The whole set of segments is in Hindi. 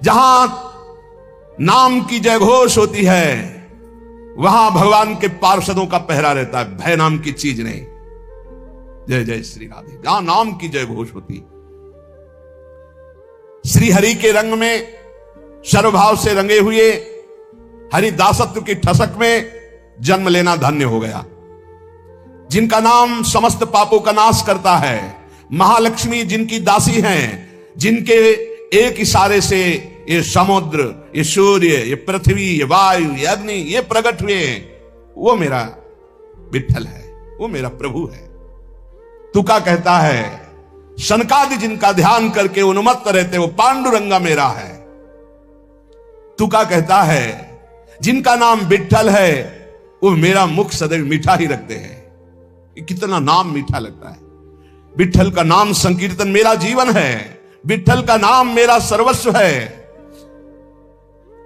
जहां नाम की जय घोष होती है वहां भगवान के पार्षदों का पहरा रहता है, भय नाम की चीज नहीं। जय जय श्री राधे। जहां नाम की जय घोष होती, श्री हरि के रंग में सर्वभाव से रंगे हुए हरिदासत्व की ठसक में जन्म लेना धन्य हो गया। जिनका नाम समस्त पापों का नाश करता है, महालक्ष्मी जिनकी दासी हैं, जिनके एक इशारे से ये समुद्र, ये सूर्य, ये पृथ्वी, ये वायु, ये अग्नि, ये प्रकट हुए, वो मेरा विठ्ठल है, वो मेरा प्रभु है। तू क्या कहता है, सनकादि जिनका ध्यान करके उन्मत्त रहते, वो पांडुरंगा मेरा है। तू क्या कहता है, जिनका नाम विठ्ठल है वो मेरा मुख सदैव मीठा ही रखते हैं। कितना नाम मीठा लगता है। विठ्ठल का नाम संकीर्तन मेरा जीवन है, विठ्ठल का नाम मेरा सर्वस्व है।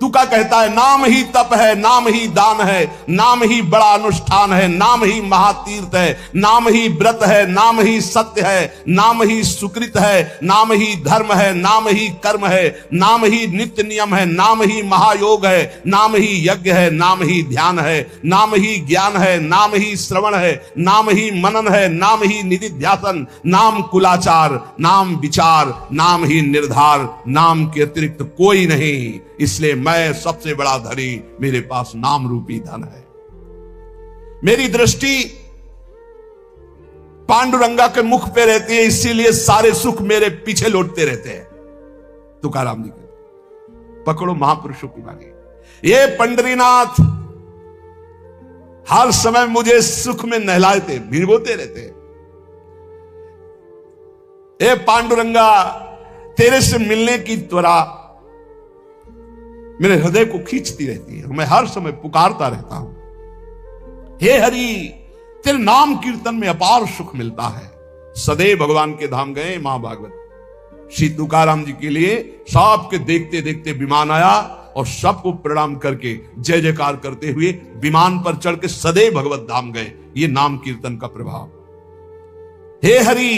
तू क्या कहता है, नाम ही तप है, नाम ही दान है, नाम ही बड़ा अनुष्ठान है, नाम ही महातीर्थ है, नाम ही व्रत है, नाम ही सत्य है, नाम ही सुकृत है, नाम ही धर्म है, नाम ही कर्म है, नाम ही नित्य नियम है, नाम ही महायोग है, नाम ही यज्ञ है, नाम ही ध्यान है, नाम ही ज्ञान है, नाम ही श्रवण है, नाम ही मनन है, नाम ही निधिध्यासन, नाम कुलाचार, नाम विचार, नाम ही निर्धार, नाम के अतिरिक्त कोई नहीं। इसलिए मैं सबसे बड़ा धनी, मेरे पास नाम रूपी धन है। मेरी दृष्टि पांडुरंगा के मुख पे रहती है, इसीलिए सारे सुख मेरे पीछे लौटते रहते हैं। तुकाराम जी कहते, पकड़ो महापुरुषों की बानी। ये पंडरीनाथ हर समय मुझे सुख में नहलाते, भिगोते रहते। ए पांडुरंगा, तेरे से मिलने की त्वरा मेरे हृदय को खींचती रहती है, मैं हर समय पुकारता रहता हूं। हे हरि, तेरे नाम कीर्तन में अपार सुख मिलता है। सदैव भगवान के धाम गए महाभागवत। श्री तुकाराम जी के लिए सबके देखते देखते विमान आया और सबको प्रणाम करके जय जयकार करते हुए विमान पर चढ़ के सदैव भगवत धाम गए। ये नाम कीर्तन का प्रभाव। हे हरि,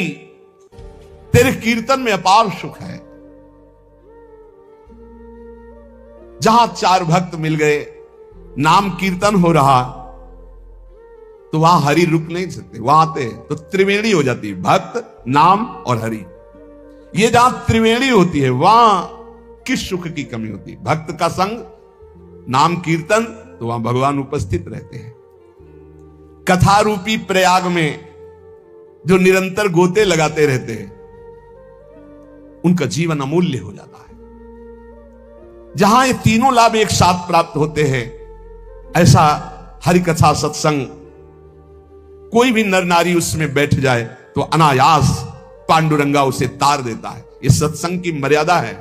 तेरे कीर्तन में अपार सुख है। जहां चार भक्त मिल गए, नाम कीर्तन हो रहा, तो वहां हरि रुक नहीं सकते, वहां आते तो त्रिवेणी हो जाती है, भक्त, नाम और हरि। ये जहां त्रिवेणी होती है वहां किस सुख की कमी होती है? भक्त का संग, नाम कीर्तन, तो वहां भगवान उपस्थित रहते हैं। कथा रूपी प्रयाग में जो निरंतर गोते लगाते रहते हैं, उनका जीवन अमूल्य हो जाता है। जहां ये तीनों लाभ एक साथ प्राप्त होते हैं, ऐसा हरिकथा सत्संग, कोई भी नर नारी उसमें बैठ जाए तो अनायास पांडुरंगा उसे तार देता है। ये सत्संग की मर्यादा है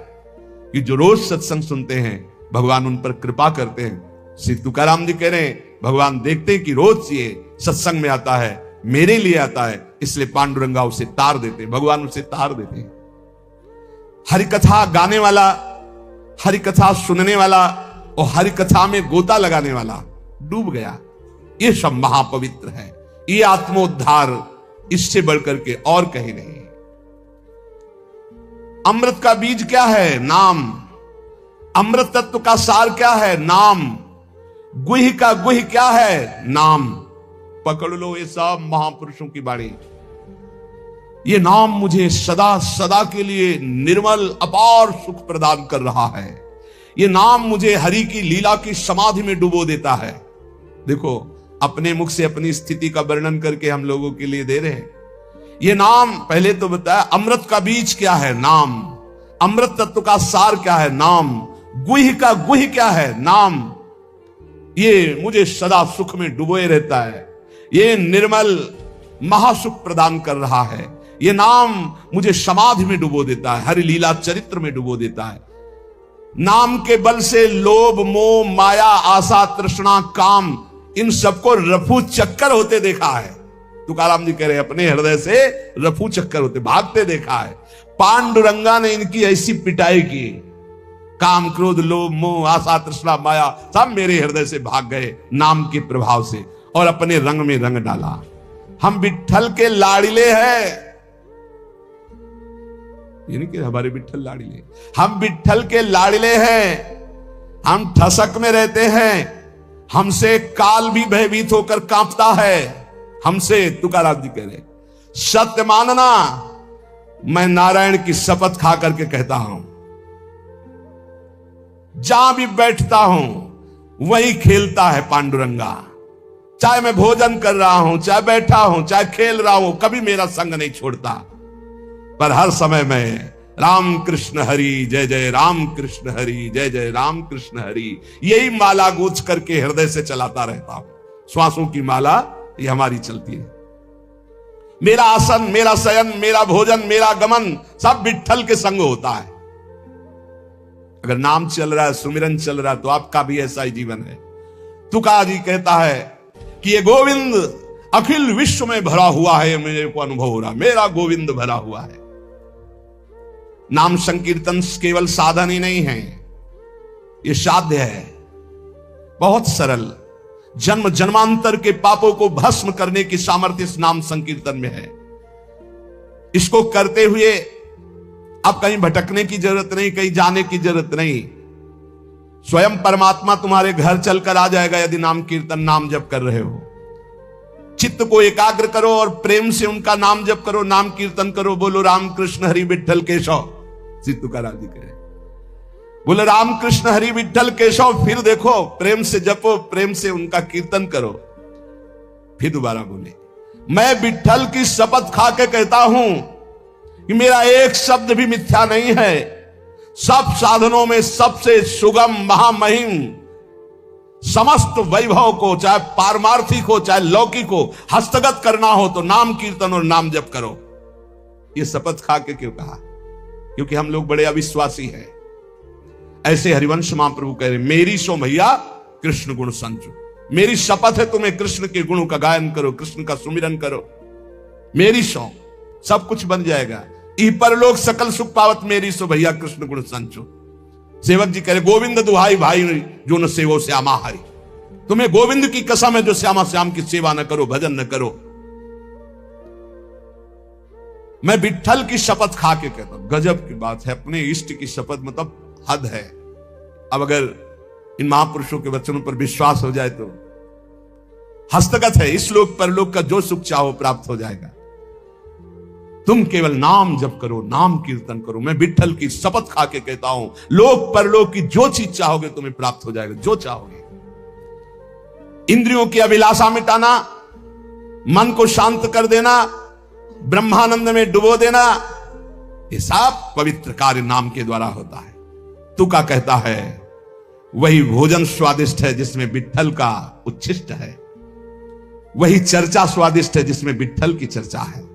कि जो रोज सत्संग सुनते हैं भगवान उन पर कृपा करते हैं। श्री तुकाराम जी कह रहे हैं, भगवान देखते हैं कि रोज ये सत्संग में आता है, मेरे लिए आता है, इसलिए पांडुरंगा उसे तार देते हैं, भगवान उसे तार देते हैं। हरिकथा गाने वाला, हरिकथा सुनने वाला और हरिकथा में गोता लगाने वाला डूब गया। ये सब महापवित्र है। ये आत्मोद्धार इससे बढ़कर के और कहीं नहीं। अमृत का बीज क्या है? नाम। अमृत तत्व का सार क्या है? नाम। गुह का गुह क्या है? नाम। पकड़ लो ये सब महापुरुषों की बाणी। ये नाम मुझे सदा सदा के लिए निर्मल अपार सुख प्रदान कर रहा है। ये नाम मुझे हरि की लीला की समाधि में डुबो देता है। देखो, अपने मुख से अपनी स्थिति का वर्णन करके हम लोगों के लिए दे रहे हैं। ये नाम, पहले तो बताया अमृत का बीज क्या है? नाम। अमृत तत्व का सार क्या है? नाम। गुह का गुह क्या है? नाम। ये मुझे सदा सुख में डुबोए रहता है। ये निर्मल महासुख प्रदान कर रहा है। ये नाम मुझे समाधि में डुबो देता है, हरि लीला चरित्र में डुबो देता है। नाम के बल से लोभ, मोह, माया, आशा, तृष्णा, काम, इन सबको रफू चक्कर होते देखा है। तुकाराम जी कह रहे अपने हृदय से रफू चक्कर होते, भागते देखा है। पांडुरंगा ने इनकी ऐसी पिटाई की, काम, क्रोध, लोभ, मोह, आशा, तृष्णा, माया सब मेरे हृदय से भाग गए नाम के प्रभाव से और अपने रंग में रंग डाला। हम विठ्ठल के लाड़िले हैं। ये नहीं कि हमारे विट्ठल लाड़िले, हम विट्ठल के लाड़िले हैं। हम ठसक में रहते हैं, हमसे काल भी भयभीत होकर कांपता है। हमसे तुकाराम जी कह रहे, सत्य मानना, मैं नारायण की शपथ खा करके कहता हूं, जहां भी बैठता हूं वही खेलता है पांडुरंगा। चाहे मैं भोजन कर रहा हूं, चाहे बैठा हूं, चाहे खेल रहा हूं, कभी मेरा संग नहीं छोड़ता। पर हर समय में राम कृष्ण हरि जय जय, राम कृष्ण हरि जय जय, राम कृष्ण हरि, यही माला गूंज करके हृदय से चलाता रहता हूं। श्वासों की माला ये हमारी चलती है। मेरा आसन, मेरा शयन, मेरा भोजन, मेरा गमन सब विट्ठल के संग होता है। अगर नाम चल रहा है, सुमिरन चल रहा है, तो आपका भी ऐसा ही जीवन है। तुका जी कहता है कि ये गोविंद अखिल विश्व में भरा हुआ है, मेरे को अनुभव हो रहा, मेरा गोविंद भरा हुआ है। नाम संकीर्तन केवल साधन ही नहीं है, ये साध्य है, बहुत सरल। जन्म जन्मांतर के पापों को भस्म करने की सामर्थ्य इस नाम संकीर्तन में है। इसको करते हुए अब कहीं भटकने की जरूरत नहीं, कहीं जाने की जरूरत नहीं। स्वयं परमात्मा तुम्हारे घर चलकर आ जाएगा यदि नाम कीर्तन, नाम जप कर रहे हो। चित्त को एकाग्र करो और प्रेम से उनका नाम जप करो, नाम कीर्तन करो। बोलो राम कृष्ण हरि विट्ठल केशव, तुकाराम जी कहे, बोले राम कृष्ण हरि विट्ठल केशव। फिर देखो, प्रेम से जपो, प्रेम से उनका कीर्तन करो। फिर दोबारा बोले, मैं विट्ठल की शपथ खा के कहता हूं कि मेरा एक शब्द भी मिथ्या नहीं है। सब साधनों में सबसे सुगम महामहिम, समस्त वैभव को, चाहे पारमार्थिक हो चाहे लौकिक हो, हस्तगत करना हो तो नाम कीर्तन और नाम जप करो। यह शपथ खा के क्यों कहा? क्योंकि हम लोग बड़े अविश्वासी हैं। ऐसे हरिवंश महाप्रभु कह रहे, मेरी सो भैया कृष्ण गुण संचो, मेरी शपथ है तुम्हें कृष्ण के गुणों का गायन करो, कृष्ण का सुमिरन करो। मेरी सो सब कुछ बन जाएगा। ई परलोक सकल सुख पावत, मेरी सो भैया कृष्ण गुण संचो। सेवक जी कह रहे, गोविंद दुहाई भाई जो न सेवो श्यामा हरि। तुम्हें गोविंद की कसम है जो श्यामा श्याम की सेवा न करो, भजन न करो। मैं विट्ठल की शपथ खा के कहता हूं, गजब की बात है। अपने इष्ट की शपथ मतलब हद है। अब अगर इन महापुरुषों के वचनों पर विश्वास हो जाए तो हस्तगत है, इस लोक परलोक का जो सुख चाहो प्राप्त हो जाएगा। तुम केवल नाम जप करो, नाम कीर्तन करो। मैं विट्ठल की शपथ खा के कहता हूं, लोक परलोक की जो चीज चाहोगे तुम्हें प्राप्त हो जाएगा, जो चाहोगे। इंद्रियों की अभिलाषा मिटाना, मन को शांत कर देना, ब्रह्मानंद में डुबो देना, ये सब पवित्र कार्य नाम के द्वारा होता है। तुका कहता है, वही भोजन स्वादिष्ट है जिसमें विट्ठल का उच्छिष्ट है, वही चर्चा स्वादिष्ट है जिसमें विट्ठल की चर्चा है।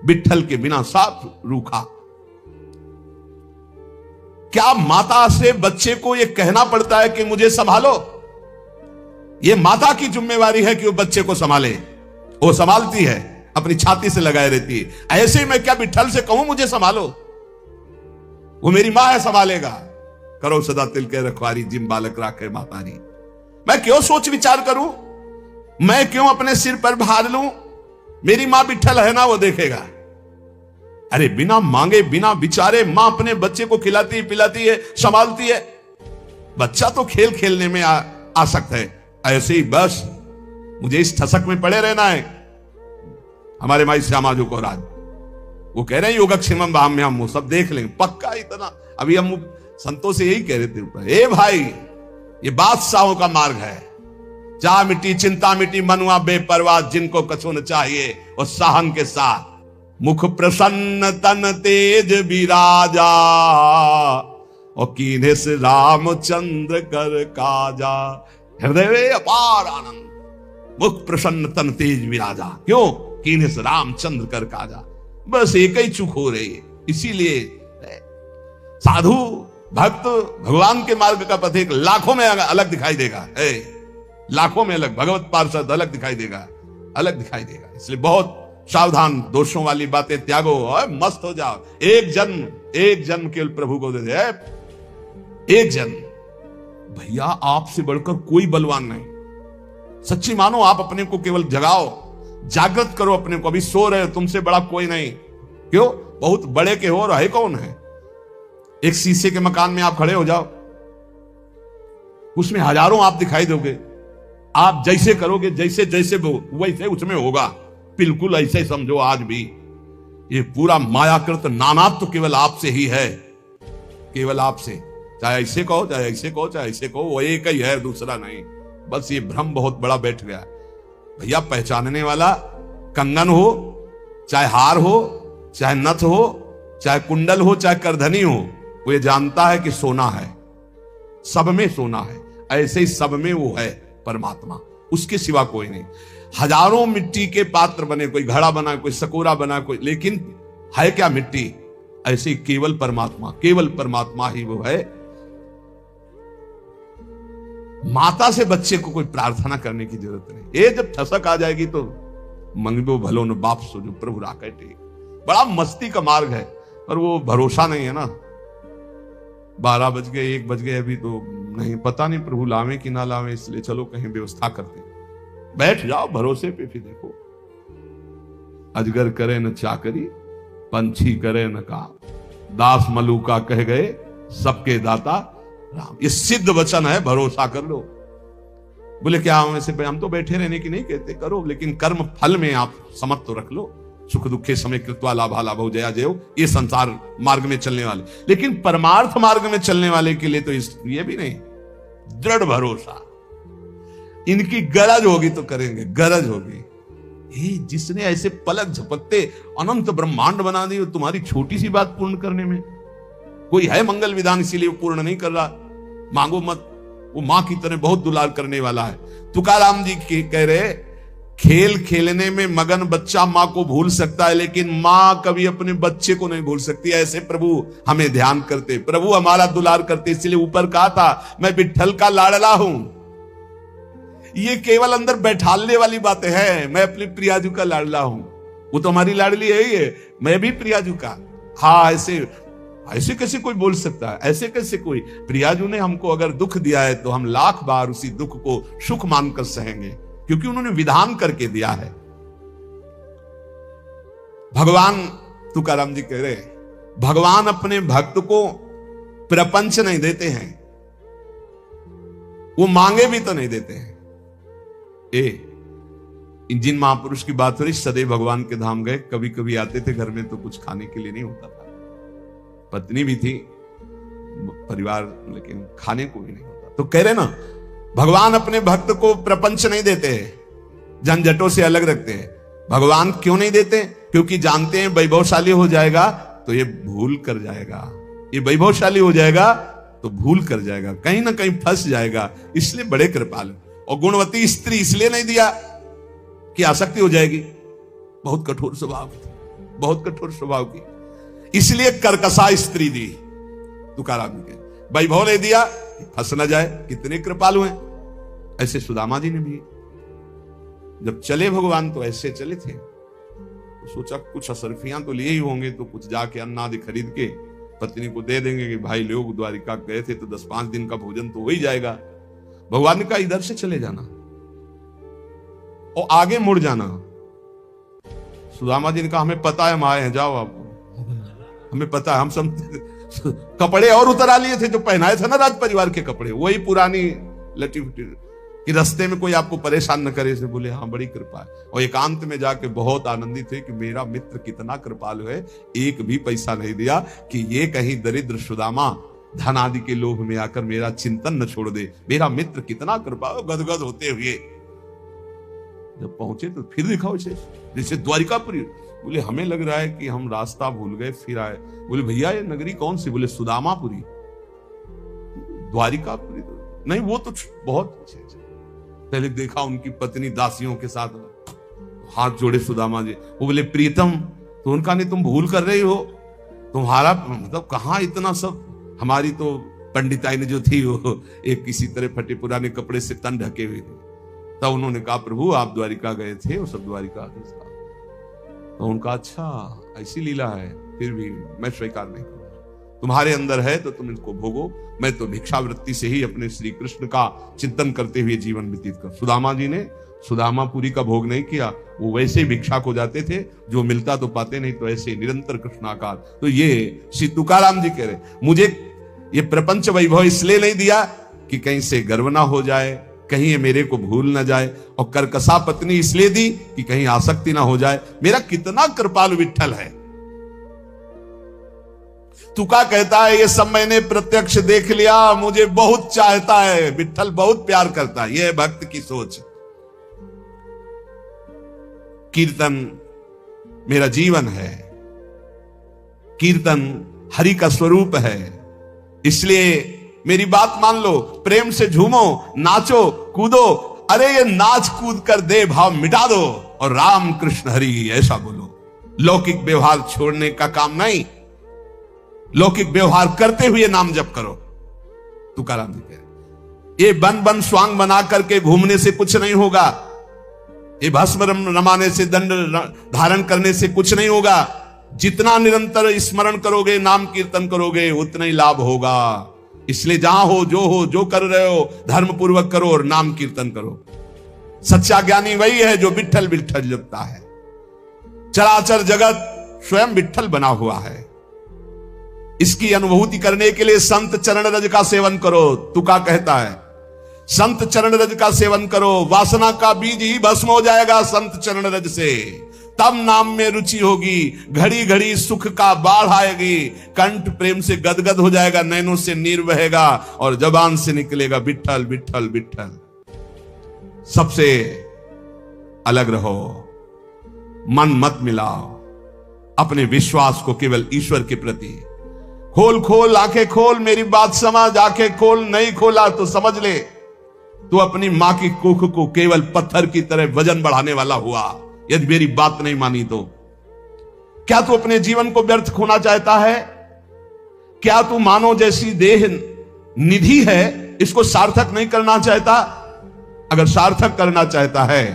विट्ठल के बिना साफ रूखा। क्या माता से बच्चे को यह कहना पड़ता है कि मुझे संभालो? यह माता की जिम्मेवारी है कि वो बच्चे को संभाले। वो संभालती है, अपनी छाती से लगाए रहती है। ऐसे ही मैं क्या विट्ठल से कहूं मुझे संभालो? वो मेरी मां है, संभालेगा। करो सदा तिल के रखवारी, जिम बालक राखे मातारी। मैं क्यों सोच विचार करूं? मैं क्यों अपने सिर पर भार लूं? मेरी मां विट्ठल है ना, वो देखेगा। अरे बिना मांगे बिना विचारे मां अपने बच्चे को खिलाती पिलाती है, संभालती है। बच्चा तो खेल खेलने में आसक्त है। ऐसे ही बस मुझे इस ठसक में पड़े रहना है। हमारे माई श्यामा जो को राज वो कह रहे हैं योगक्षेमम भाम्यम, वो सब देख लेंगे पक्का। इतना अभी हम संतों से यही कह रहे थे ऊपर, ए भाई ये बादशाहों का मार्ग है। चाह मिट्टी चिंता मिट्टी मनुआ बेपरवाह, जिनको कछु न चाहिए और साहन के साथ। मुख प्रसन्न तन तेज विराजा, और कीन्हे से रामचंद्र कर काजा। हृदय में अपार आनंद। मुख प्रसन्न तन तेज विराजा, क्यों? कीन्हे से रामचंद्र कर काजा। बस एक ही चूक हो रही है। इसीलिए साधु भक्त भगवान के मार्ग का पथ एक लाखों में अलग दिखाई देगा, लाखों में अलग। भगवत पार्षद अलग दिखाई देगा, अलग दिखाई देगा। इसलिए बहुत सावधान, दोषों वाली बातें त्यागो और मस्त हो जाओ। एक जन्म केवल प्रभु को दे दे, एक जन्म। भैया आपसे बढ़कर कोई बलवान नहीं। सच्ची मानो, आप अपने को केवल जगाओ, जागृत करो अपने को। अभी सो रहे हो, तुमसे बड़ा कोई नहीं। क्यों? बहुत बड़े के हो और है कौन है। एक शीशे के मकान में आप खड़े हो जाओ, उसमें हजारों आप दिखाई दोगे, आप जैसे करोगे जैसे जैसे वैसे उसमें होगा, बिल्कुल ऐसे समझो। आज भी ये पूरा मायाकृत नानात्व तो केवल आपसे ही है, केवल आपसे। चाहे ऐसे कहो, चाहे ऐसे कहो, चाहे ऐसे कहो, वो एक ही है, दूसरा नहीं। बस ये भ्रम बहुत बड़ा बैठ गया है। भैया पहचानने वाला कंगन हो, चाहे हार हो, चाहे नथ हो, चाहे कुंडल हो, चाहे करधनी हो, वो ये जानता है कि सोना है, सब में सोना है। ऐसे ही सब में वो है परमात्मा, उसके सिवा कोई नहीं। हजारों मिट्टी के पात्र बने, कोई घड़ा बना, कोई सकोरा बना, कोई, लेकिन है क्या मिट्टी। ऐसे ही केवल परमात्मा, केवल परमात्मा ही वो है। माता से बच्चे को कोई प्रार्थना करने की जरूरत नहीं। ये जब ठसक आ जाएगी तो मंगबो भलो न बाप सो जो प्रभु राखे टेक। बड़ा मस्ती का मार्ग है, पर वो भरोसा नहीं है ना। 12 बज गए, 1 बज गए, अभी तो नहीं, पता नहीं प्रभु लावे कि ना लावे, इसलिए चलो कहीं व्यवस्था करते हैं। बैठ जाओ भरोसे पे, फिर देखो। अजगर करे न चाकरी, पंछी करे न काम, दास मलूका कह गए सबके दाता राम। ये सिद्ध वचन है, भरोसा कर लो। बोले क्या हम ऐसे, हम तो बैठे रहने की नहीं कहते, करो, लेकिन कर्म फल में आप समझ तो रख लो। सुख दुखे समय कृत्वा लाभा लाभो जया जयो, ये संसार मार्ग में चलने वाले। लेकिन परमार्थ मार्ग में चलने वाले के लिए तो ये भी नहीं, दृढ़ भरोसा। इनकी गरज होगी तो करेंगे, गरज होगी। जिसने ऐसे पलक झपकते अनंत ब्रह्मांड बना दी, तुम्हारी छोटी सी बात पूर्ण करने में कोई है मंगल विधान, इसीलिए वो पूर्ण नहीं कर रहा। मांगो मत, वो मां की तरह बहुत दुलार करने वाला है। तुकाराम जी कह रहे, खेल खेलने में मगन बच्चा मां को भूल सकता है, लेकिन मां कभी अपने बच्चे को नहीं भूल सकती। ऐसे प्रभु हमें ध्यान करते, प्रभु हमारा दुलार करते। इसलिए ऊपर कहा था, मैं विट्ठल का लाडला हूं। ये केवल अंदर बैठालने वाली बातें हैं। मैं अपनी प्रियाजू का लाडला हूं, वो तो हमारी लाडली है, मैं भी प्रियाजू का। हाँ, ऐसे कैसे कोई बोल सकता है, ऐसे कैसे कोई। प्रियाजू ने हमको अगर दुख दिया है तो हम लाख बार उसी दुख को सुख मानकर सहेंगे, क्योंकि उन्होंने विधान करके दिया है। भगवान, तुकाराम जी कह रहे, भगवान अपने भक्त को प्रपंच नहीं देते हैं, वो मांगे भी तो नहीं देते हैं। जिन महापुरुष की बात हो रही, सदैव भगवान के धाम गए, कभी कभी आते थे घर में तो कुछ खाने के लिए नहीं होता था। पत्नी भी थी, परिवार, लेकिन खाने को भी नहीं होता। तो कह रहे ना, भगवान अपने भक्त को प्रपंच नहीं देते हैं, झंझटों से अलग रखते हैं। भगवान क्यों नहीं देते? क्योंकि जानते हैं वैभवशाली हो जाएगा तो ये भूल कर जाएगा, ये वैभवशाली हो जाएगा तो भूल कर जाएगा, कहीं ना कहीं फंस जाएगा। इसलिए बड़े कृपालु। और गुणवती स्त्री इसलिए नहीं दिया कि आसक्ति हो जाएगी, बहुत कठोर स्वभाव की, बहुत कठोर स्वभाव की, इसलिए कर्कशा स्त्री दी। तुकाराम जी के वैभव ने दिया, फंस न जाए। कितने कृपालु हैं। ऐसे सुदामा जी ने भी जब चले भगवान तो ऐसे चले थे, तो सोचा कुछ असरफियां तो लिए ही होंगे, तो कुछ जाके अन्न आदि खरीद के पत्नी को दे देंगे कि भाई लोग द्वारिका गए थे तो 10-5 दिन का भोजन तो हो ही जाएगा। भगवान ने कहा इधर से चले जाना और आगे मुड़ जाना। सुदामा जी ने कहा हमें पता है हम आए हैं, जाओ आप, हमें पता है, हम सब कपड़े और उतरा लिए थे जो पहनाए थे ना राज परिवार के कपड़े, वही पुरानी लटी फुटी, कि रास्ते में कोई आपको परेशान न करे। से बोले हाँ बड़ी कृपा है। और एकांत में जाके बहुत आनंदित थे कि मेरा मित्र कितना कृपालु है, एक भी पैसा नहीं दिया कि ये कहीं दरिद्र सुदामा धन आदि के लोभ में आकर मेरा चिंतन न छोड़ दे। मेरा मित्र कितना कृपालु। गदगद होते हुए जब पहुंचे तो फिर दिखाओ जैसे द्वारिकापुरी। बोले हमें लग रहा है कि हम रास्ता भूल गए, फिर आए। बोले भैया ये नगरी कौन सी? बोले सुदामापुरी। द्वारिकापुरी नहीं, वो तो बहुत अच्छे। पहले देखा उनकी पत्नी दासियों के साथ, हाथ जोड़े सुदामा जी। वो बोले प्रीतम, तो उनका नहीं तुम भूल कर रही हो, तुम्हारा मतलब कहाँ इतना सब। हमारी तो पंडिताई ने जो थी वो एक किसी तरह फटे पुराने कपड़े से तन ढके हुए थे। तब उन्होंने कहा प्रभु आप द्वारिका गए थे, वो सब द्वारिका आदेश था। तो उनका अच्छा ऐसी लीला है, फिर भी मैं स्वीकार नहीं करूंगा। तुम्हारे अंदर है तो तुम इनको भोगो, मैं तो भिक्षावृत्ति से ही अपने श्री कृष्ण का चिंतन करते हुए जीवन व्यतीत कर। सुदामा जी ने सुदामापुरी का भोग नहीं किया, वो वैसे ही भिक्षा को जाते थे, जो मिलता तो पाते नहीं, तो ऐसे निरंतर कृष्णाकार। तो ये श्री तुकाराम जी कह रहे, मुझे ये प्रपंच वैभव इसलिए नहीं दिया कि कहीं से गर्व ना हो जाए, कहीं ये मेरे को भूल ना जाए, और करकसा पत्नी इसलिए दी कि कहीं आसक्ति ना हो जाए। मेरा कितना कृपालु विठ्ठल है। तुका कहता है ये सब मैंने प्रत्यक्ष देख लिया, मुझे बहुत चाहता है, विठ्ठल बहुत प्यार करता है। यह है भक्त की सोच। कीर्तन मेरा जीवन है, कीर्तन हरि का स्वरूप है, इसलिए मेरी बात मान लो, प्रेम से झूमो, नाचो, कूदो। अरे ये नाच कूद कर दे भाव मिटा दो और राम कृष्ण हरि ऐसा बोलो। लौकिक व्यवहार छोड़ने का काम नहीं, लौकिक व्यवहार करते हुए नाम जप करो। तुकाराम जी कह रहे, ये बन बन स्वांग बना करके घूमने से कुछ नहीं होगा, ये भस्म रमाने से, दंड धारण करने से कुछ नहीं होगा। जितना निरंतर स्मरण करोगे, नाम कीर्तन करोगे, उतना ही लाभ होगा। इसलिए जहां हो, जो कर रहे हो, धर्म पूर्वक करो और नाम कीर्तन करो। सच्चा ज्ञानी वही है जो विठ्ठल विठ्ठल जपता है। चराचर जगत स्वयं विठ्ठल बना हुआ है। इसकी अनुभूति करने के लिए संत चरण रज का सेवन करो। तुका कहता है संत चरण रज का सेवन करो, वासना का बीज ही भस्म हो जाएगा संत चरण रज से। तब नाम में रुचि होगी, घड़ी घड़ी सुख का बाढ़ आएगी, कंठ प्रेम से गदगद हो जाएगा, नैनों से नीर बहेगा और जबान से निकलेगा विठ्ठल विठ्ठल विठ्ठल। सबसे अलग रहो, मन मत मिलाओ, अपने विश्वास को केवल ईश्वर के प्रति खोल खोल, आंखें खोल, मेरी बात समझ, आंखें खोल, नहीं खोला तो समझ ले तू अपनी मां की कुख को केवल पत्थर की तरह वजन बढ़ाने वाला हुआ, यदि मेरी बात नहीं मानी तो। क्या तू अपने जीवन को व्यर्थ खोना चाहता है? क्या तू मानव जैसी देह निधि है, इसको सार्थक नहीं करना चाहता? अगर सार्थक करना चाहता है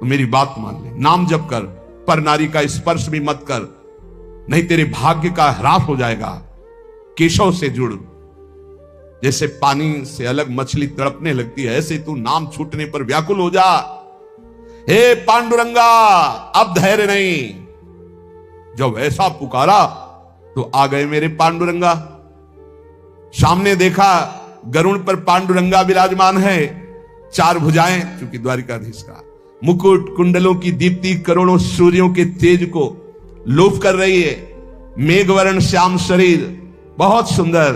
तो मेरी बात मान ले, नाम जप कर, पर नारी का स्पर्श भी मत कर, नहीं तेरे भाग्य का ह्रास हो जाएगा। केशव से जुड़, जैसे पानी से अलग मछली तड़पने लगती है, ऐसे तू नाम छूटने पर व्याकुल हो जा। हे पांडुरंगा, अब धैर्य नहीं। जब ऐसा पुकारा तो आ गए मेरे पांडुरंगा। सामने देखा गरुड़ पर पांडुरंगा विराजमान है, चार भुजाएं, चूंकि द्वारिकाधीश का मुकुट, कुंडलों की दीप्ति करोड़ों सूर्यों के तेज को लोप कर रही है। मेघवर्ण श्याम शरीर, बहुत सुंदर,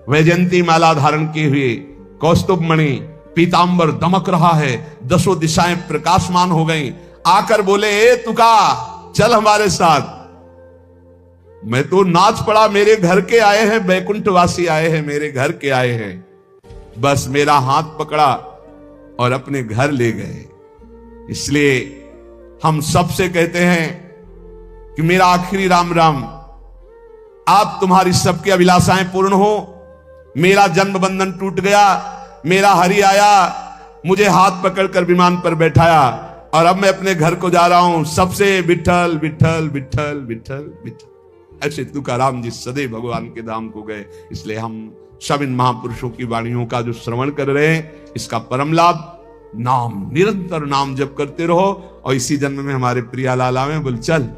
वैजयंती माला धारण किए हुए, कौस्तुभ मणि पीतांबर दमक रहा है, दसों दिशाएं प्रकाशमान हो गई। आकर बोले, ए तुका, चल हमारे साथ। मैं तो नाच पड़ा, मेरे घर के आए हैं, बैकुंठवासी आए हैं, मेरे घर के आए हैं। बस मेरा हाथ पकड़ा और अपने घर ले गए। इसलिए हम सबसे कहते हैं कि मेरा आखिरी राम राम, आप तुम्हारी सबकी अभिलाषाएं पूर्ण हो। मेरा जन्म बंधन टूट गया, मेरा हरि आया, मुझे हाथ पकड़कर विमान पर बैठाया और अब मैं अपने घर को जा रहा हूं। सबसे विठ्ठल विठ्ठल विठ्ठल विठ्ठल विठ्ठल। ऐसे तुकाराम जी सदैव भगवान के धाम को गए। इसलिए हम सब इन महापुरुषों की वाणियों का जो श्रवण कर रहे हैं, इसका परम लाभ, नाम, निरंतर नाम जप करते रहो और इसी जन्म में हमारे प्रिया लाला में बोल, चल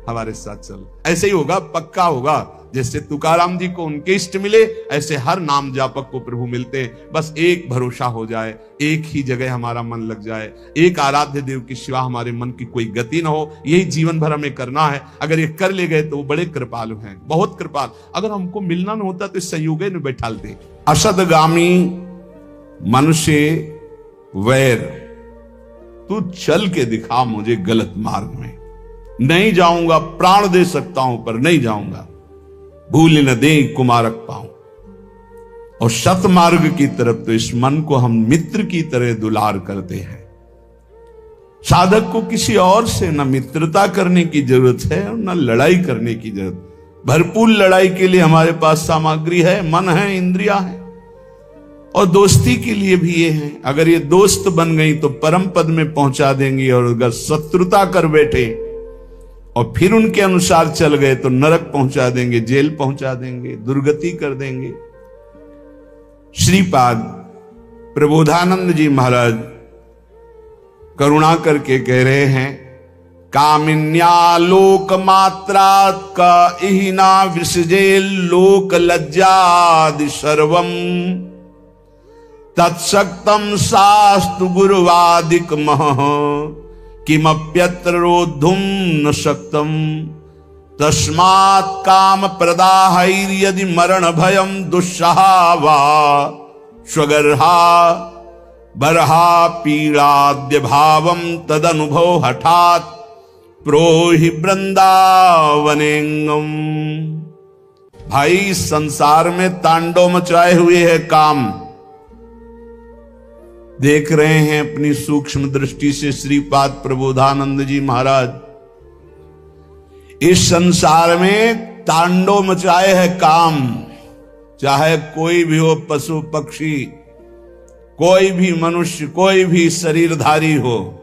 हमारे साथ चल। ऐसे ही होगा, पक्का होगा। जैसे तुकाराम जी को उनके इष्ट मिले, ऐसे हर नाम जापक को प्रभु मिलते हैं। बस एक भरोसा हो जाए, एक ही जगह हमारा मन लग जाए, एक आराध्य देव के सिवा हमारे मन की कोई गति ना हो, यही जीवन भर हमें करना है। अगर ये कर ले गए तो वो बड़े कृपालु हैं, बहुत कृपाल। अगर हमको मिलना न होता तो संयोग में बैठालते। असदगामी मनुष्य वैर, तू चल के दिखा मुझे गलत मार्ग में। नहीं जाऊंगा, प्राण दे सकता हूं पर नहीं जाऊंगा, भूल न दे कुमारक पाऊं। और सतमार्ग की तरफ तो इस मन को हम मित्र की तरह दुलार करते हैं। साधक को किसी और से न मित्रता करने की जरूरत है और न लड़ाई करने की जरूरत। भरपूर लड़ाई के लिए हमारे पास सामग्री है, मन है, इंद्रिया है, और दोस्ती के लिए भी ये है। अगर ये दोस्त बन गई तो परम पद में पहुंचा देंगी, और अगर शत्रुता कर बैठे और फिर उनके अनुसार चल गए तो नरक पहुंचा देंगे, जेल पहुंचा देंगे, दुर्गति कर देंगे। श्रीपाद प्रबोधानंद जी महाराज करुणा करके कह रहे हैं, कामिन्या लोक मात्रा का इहिना विसृजे लोक लज्जादि सर्वम तत्सक्तम शास्तु गुरुवादिक मह किमप्यत्र रोद्धुम न शक्तम तस्मात् काम प्रदाहैर्यदि मरण भयम दुस्सहा वा स्वगर्हा बरहा पीड़ाद्य भावम तदनुभव हठात् प्रोहि वृंदावनेंगम। भाई संसार में तांडव मचाए हुए है काम, देख रहे हैं अपनी सूक्ष्म दृष्टि से श्रीपाद प्रबोधानंद जी महाराज। इस संसार में तांडव मचाए है काम, चाहे कोई भी हो, पशु पक्षी, कोई भी मनुष्य, कोई भी शरीरधारी हो,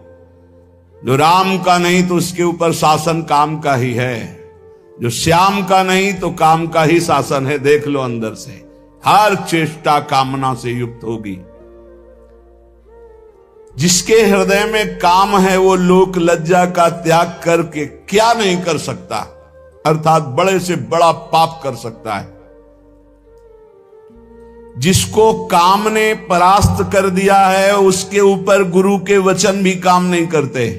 जो राम का नहीं तो उसके ऊपर शासन काम का ही है, जो श्याम का नहीं तो काम का ही शासन है। देख लो अंदर से, हर चेष्टा कामना से युक्त होगी। जिसके हृदय में काम है वो लोक लज्जा का त्याग करके क्या नहीं कर सकता, अर्थात बड़े से बड़ा पाप कर सकता है। जिसको काम ने परास्त कर दिया है उसके ऊपर गुरु के वचन भी काम नहीं करते,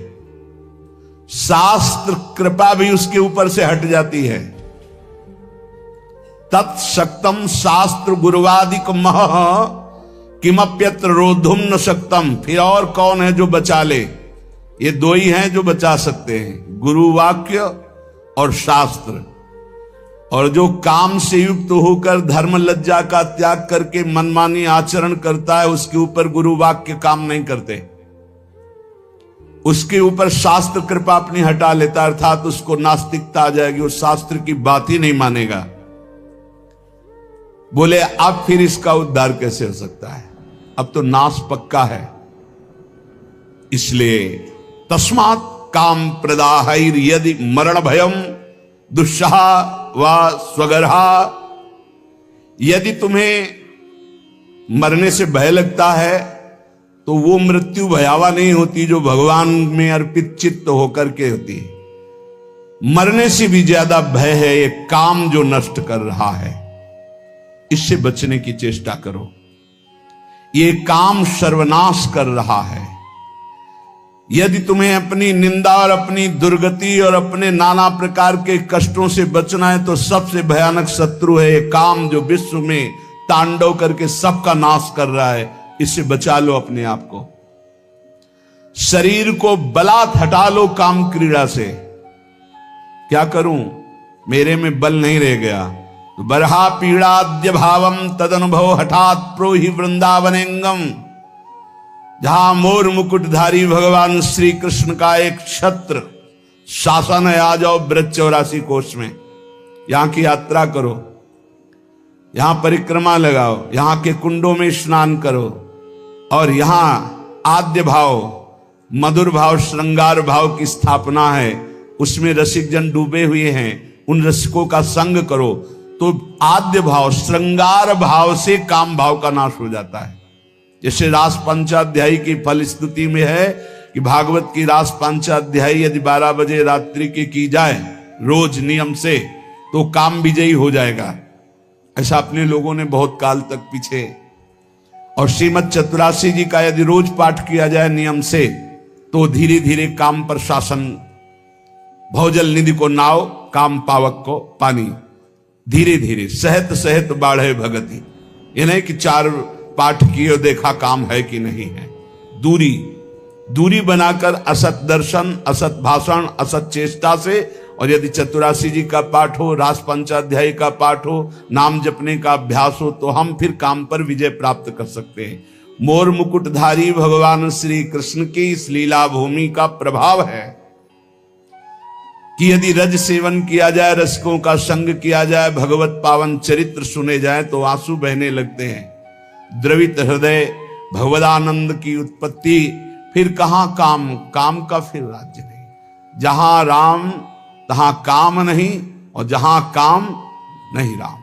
शास्त्र कृपा भी उसके ऊपर से हट जाती है। तत्सक्तम शास्त्र गुरुवादिक मह किमप्यत्र रोद्धुम न शक्तम। फिर और कौन है जो बचा ले? ये दो ही हैं जो बचा सकते हैं, गुरु वाक्य और शास्त्र। और जो काम से युक्त होकर धर्म लज्जा का त्याग करके मनमानी आचरण करता है उसके ऊपर गुरु वाक्य काम नहीं करते, उसके ऊपर शास्त्र कृपा अपनी हटा लेता, अर्थात उसको नास्तिकता आ जाएगी, वो शास्त्र की बात ही नहीं मानेगा। बोले अब फिर इसका उद्धार कैसे हो सकता है, अब तो नाश पक्का है। इसलिए तस्मात् काम प्रदाहैर यदि मरण भयम दुस्सहा व स्वगर्हा। यदि तुम्हें मरने से भय लगता है तो वो मृत्यु भयावा नहीं होती जो भगवान में अर्पित चित्त होकर के होती है। मरने से भी ज्यादा भय है ये काम जो नष्ट कर रहा है, इससे बचने की चेष्टा करो। ये काम सर्वनाश कर रहा है। यदि तुम्हें अपनी निंदा और अपनी दुर्गति और अपने नाना प्रकार के कष्टों से बचना है तो सबसे भयानक शत्रु है ये काम जो विश्व में तांडव करके सबका नाश कर रहा है। इससे बचा लो अपने आप को। शरीर को बलात् हटा लो काम क्रीड़ा से। क्या करूं, मेरे में बल नहीं रह गया तो बरहा पीड़ाद्य भावम तदनुभव हठात प्रोहि वृंदावनेंगम। जहां मोर मुकुटधारी भगवान श्री कृष्ण का एक छत्र शासन है, आ जाओ ब्रज 84 कोष में, यहां की यात्रा करो, यहां परिक्रमा लगाओ, यहां के कुंडों में स्नान करो और यहां आद्य भाव, मधुर भाव, श्रृंगार भाव की स्थापना है। उसमें रसिक जन डूबे हुए हैं, उन रसिकों का संग करो तो आद्य भाव, श्रृंगार भाव से काम भाव का नाश हो जाता है। जैसे रास पंचाध्यायी की फल स्तुति में है कि भागवत की रास पंचाध्यायी यदि 12 बजे रात्रि की जाए रोज नियम से तो काम विजयी हो जाएगा। ऐसा अपने लोगों ने बहुत काल तक पीछे। और श्रीमद चतुरासी जी का यदि रोज पाठ किया जाए नियम से तो धीरे धीरे काम पर शासन, भौजल निधि को नाव, काम पावक को पानी, धीरे धीरे सहत सहत बाढ़े भगति। ये नहीं कि 4 पाठ किए देखा काम है कि नहीं है। दूरी बनाकर असत दर्शन, असत भाषण, असत चेष्टा से, और यदि चतुरासी जी का पाठ हो, रास पंचाध्यायी का पाठ हो, नाम जपने का अभ्यास हो तो हम फिर काम पर विजय प्राप्त कर सकते हैं। मोर मुकुटधारी भगवान श्री कृष्ण की इस लीला भूमि का प्रभाव है कि यदि रज सेवन किया जाए, रसिकों का संग किया जाए, भगवत पावन चरित्र सुने जाए तो आंसू बहने लगते हैं। द्रवित हृदय भगवदानंद की उत्पत्ति। फिर कहां काम का फिर राज्य नहीं। जहां राम तहां काम नहीं, और जहां काम नहीं राम।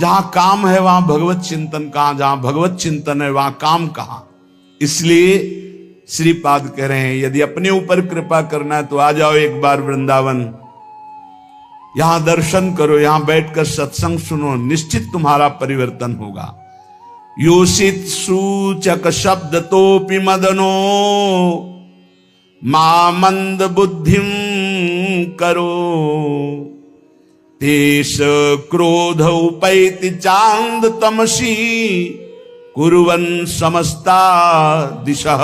जहां काम है वहां भगवत चिंतन कहां, जहां भगवत चिंतन है वहां काम कहां। इसलिए श्रीपाद कह रहे हैं यदि अपने ऊपर कृपा करना है तो आ जाओ एक बार वृंदावन, यहां दर्शन करो, यहां बैठकर सत्संग सुनो, निश्चित तुम्हारा परिवर्तन होगा। योषित सूचक शब्द तोपि मदनो मा मंद बुद्धिम करो, तेष क्रोध उपैति चांद तमसी कुर्वन् समस्ता दिशः,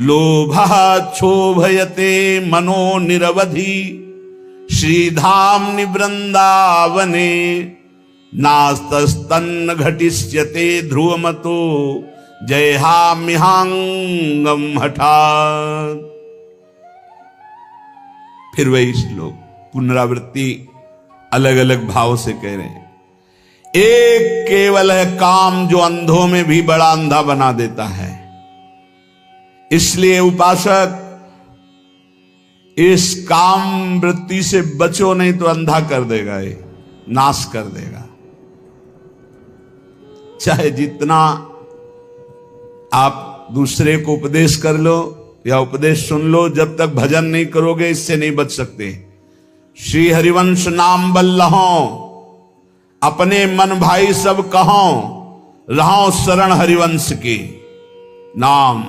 लोभः क्षोभयते मनो निरवधि श्रीधाम्नि वृंदावने, नास्तस्तन्न घटिष्यते ध्रुवमतो जयहाम्यहांगम हठात्। फिर वही श्लोक पुनरावृत्ति अलग अलग भाव से कह रहे हैं। एक केवल है काम जो अंधों में भी बड़ा अंधा बना देता है। इसलिए उपासक इस काम वृत्ति से बचो, नहीं तो अंधा कर देगा, ये नाश कर देगा। चाहे जितना आप दूसरे को उपदेश कर लो या उपदेश सुन लो, जब तक भजन नहीं करोगे इससे नहीं बच सकते। श्री हरिवंश नाम बल्लहो, अपने मन भाई सब कहो, रहो शरण हरिवंश की। नाम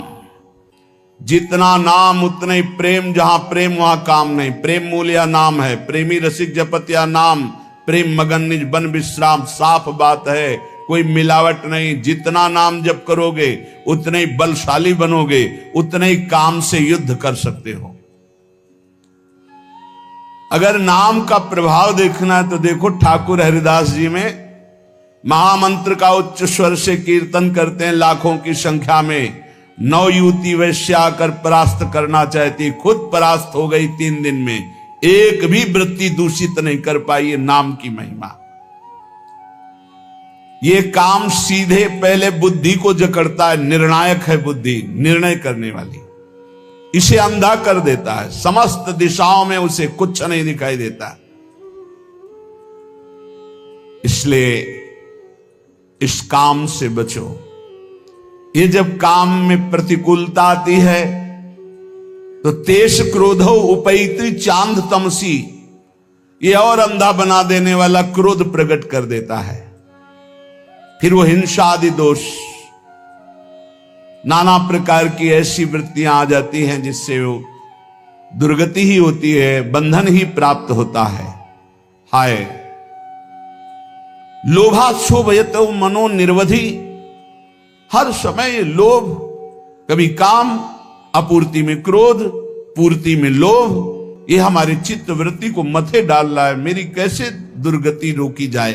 जितना नाम उतना ही प्रेम, जहां प्रेम वहां काम नहीं। प्रेम मूल्य नाम है, प्रेमी रसिक जपत्या नाम, प्रेम मगन निज बन विश्राम। साफ बात है, कोई मिलावट नहीं। जितना नाम जप करोगे उतने ही बलशाली बनोगे, उतने ही काम से युद्ध कर सकते हो। अगर नाम का प्रभाव देखना है तो देखो ठाकुर हरिदास जी में महामंत्र का उच्च स्वर से कीर्तन करते हैं लाखों की संख्या में। 9 युवती वैश्या आकर परास्त करना चाहती, खुद परास्त हो गई 3 दिन में। एक भी वृत्ति दूषित नहीं कर पाई। ये नाम की महिमा। ये काम सीधे पहले बुद्धि को जकड़ता है। निर्णायक है बुद्धि, निर्णय करने वाली। इसे अंधा कर देता है, समस्त दिशाओं में उसे कुछ नहीं दिखाई देता। इसलिए इस काम से बचो। ये जब काम में प्रतिकूलता आती है तो तेज क्रोधो उपैति चांद तमसी, ये और अंधा बना देने वाला क्रोध प्रकट कर देता है। फिर वो हिंसा आदि दोष, नाना प्रकार की ऐसी वृत्तियां आ जाती हैं जिससे वो दुर्गति ही होती है, बंधन ही प्राप्त होता है। हाय लोभाक्षोभयत मनो निर्वधि, हर समय लोभ, कभी काम, अपूर्ति में क्रोध, पूर्ति में लोभ, ये हमारी चित्त वृत्ति को मथे डाल रहा है। मेरी कैसे दुर्गति रोकी जाए।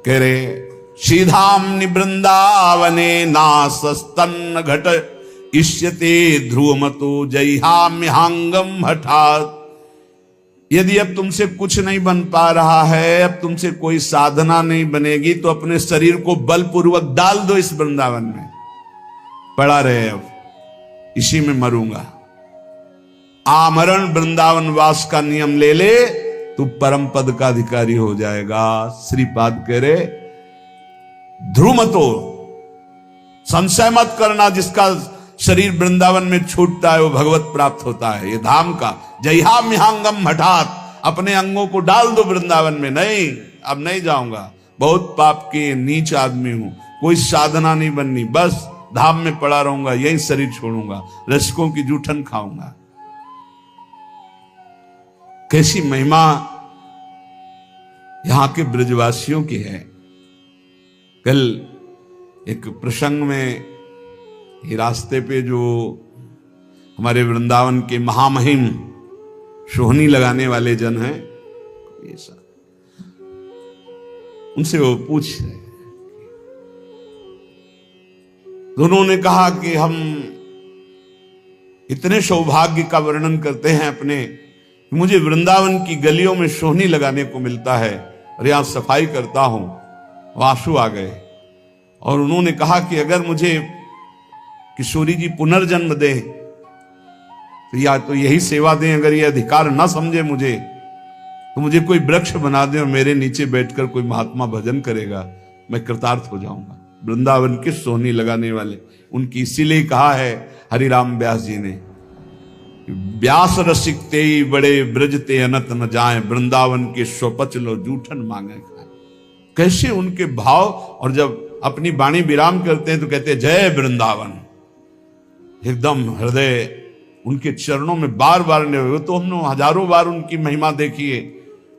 कह रहे श्रीधाम वृंदावने नासस्तन्न घट इष्यते ध्रुवमतो जयहाम्यहांगम हठात्। यदि अब तुमसे कुछ नहीं बन पा रहा है, अब तुमसे कोई साधना नहीं बनेगी, तो अपने शरीर को बलपूर्वक डाल दो इस वृंदावन में। पड़ा रहे अब इसी में मरूंगा। आमरण वृंदावन वास का नियम ले ले, तू परम पद का अधिकारी हो जाएगा। श्रीपाद कह रहे ध्रुवमतो, संशय मत करना, जिसका शरीर वृंदावन में छूटता है वो भगवत प्राप्त होता है। ये धाम का जयहाम्यहांगम हठात, अपने अंगों को डाल दो वृंदावन में। नहीं, अब नहीं जाऊंगा, बहुत पाप के नीच आदमी हूं, कोई साधना नहीं बननी, बस धाम में पड़ा रहूंगा, यही शरीर छोड़ूंगा, रसिकों की जूठन खाऊंगा। कैसी महिमा यहां के ब्रजवासियों की है। कल एक प्रसंग में ये रास्ते पे जो हमारे वृंदावन के महामहिम सोहनी लगाने वाले जन हैं, ये सब उनसे वो पूछ रहे, दोनों ने कहा कि हम इतने सौभाग्य का वर्णन करते हैं अपने, मुझे वृंदावन की गलियों में सोहनी लगाने को मिलता है और यहां सफाई करता हूं। आंसू आ गए और उन्होंने कहा कि अगर मुझे किशोरी जी पुनर्जन्म दे तो या तो यही सेवा दें, अगर ये अधिकार ना समझे मुझे तो मुझे कोई वृक्ष बना दे और मेरे नीचे बैठकर कोई महात्मा भजन करेगा, मैं कृतार्थ हो जाऊंगा। वृंदावन के सोहनी लगाने वाले उनकी इसीलिए कहा है हरिराम व्यास जी ने, व्यास रसिक ते बड़े ब्रज ते अनत न जाए, वृंदावन के स्वपच लो जूठन मांगे खाए। कैसे उनके भाव, और जब अपनी वाणी विराम करते हैं तो कहते हैं जय वृंदावन, एकदम हृदय उनके चरणों में बार बार नहीं। तो हमने हजारों बार उनकी महिमा देखी है,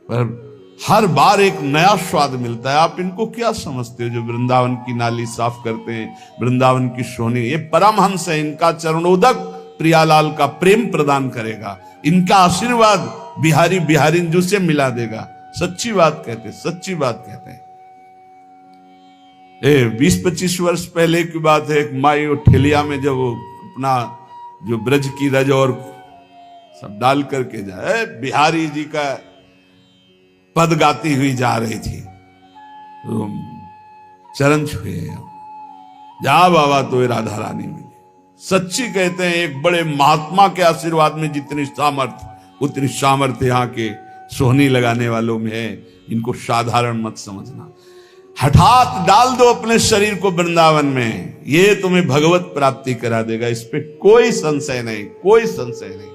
पर हर बार एक नया स्वाद मिलता है। आप इनको क्या समझते हो जो वृंदावन की नाली साफ करते हैं, वृंदावन की सोहनी, ये परमहंस है, इनका चरणोदक प्रियालाल का प्रेम प्रदान करेगा, इनका आशीर्वाद बिहारी बिहारिंजू से मिला देगा। सच्ची बात कहते, सच्ची बात कहते हैं। 20-25 वर्ष पहले की बात है, एक माई और ठेलिया में जब वो अपना जो ब्रज की रज और सब डाल करके जाए, बिहारी जी का पद गाती हुई जा रही थी, तो चरण छुए, जा बाबा तो राधा रानी मिली। सच्ची कहते हैं, एक बड़े महात्मा के आशीर्वाद में जितनी सामर्थ्य उतनी सामर्थ्य यहाँ के सोहनी लगाने वालों में है। इनको साधारण मत समझना। हठात डाल दो अपने शरीर को वृंदावन में, ये तुम्हें भगवत प्राप्ति करा देगा, इस पे कोई संशय नहीं, कोई संशय नहीं।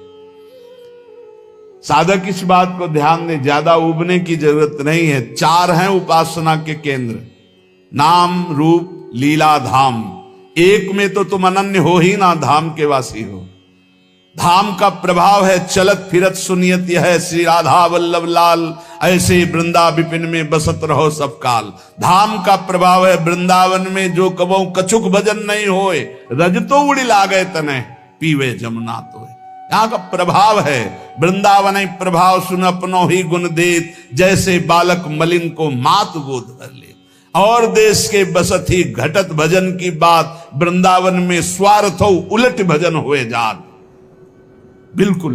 साधक इस बात को ध्यान दें, ज्यादा उबने की जरूरत नहीं है। 4 हैं उपासना के केंद्र, नाम रूप लीला धाम। एक में तो तुम अनन्य हो ही ना, धाम के वासी हो। धाम का प्रभाव है चलत फिरत सुनियत यह है, श्री राधा वल्लभ लाल ऐसे वृंदा विपिन में बसत रहो सब काल। धाम का प्रभाव है वृंदावन में जो कबो कछुक भजन नहीं होए, रज तो उड़ी लागे तने पीवे जमुना तो। यहाँ का प्रभाव है वृंदावन प्रभाव, सुन अपनो ही गुण देत, जैसे बालक मलिन को मात गोद कर ले। और देश के बसत ही घटत भजन की बात, वृंदावन में स्वार्थ हो उलट भजन हुए जात। बिल्कुल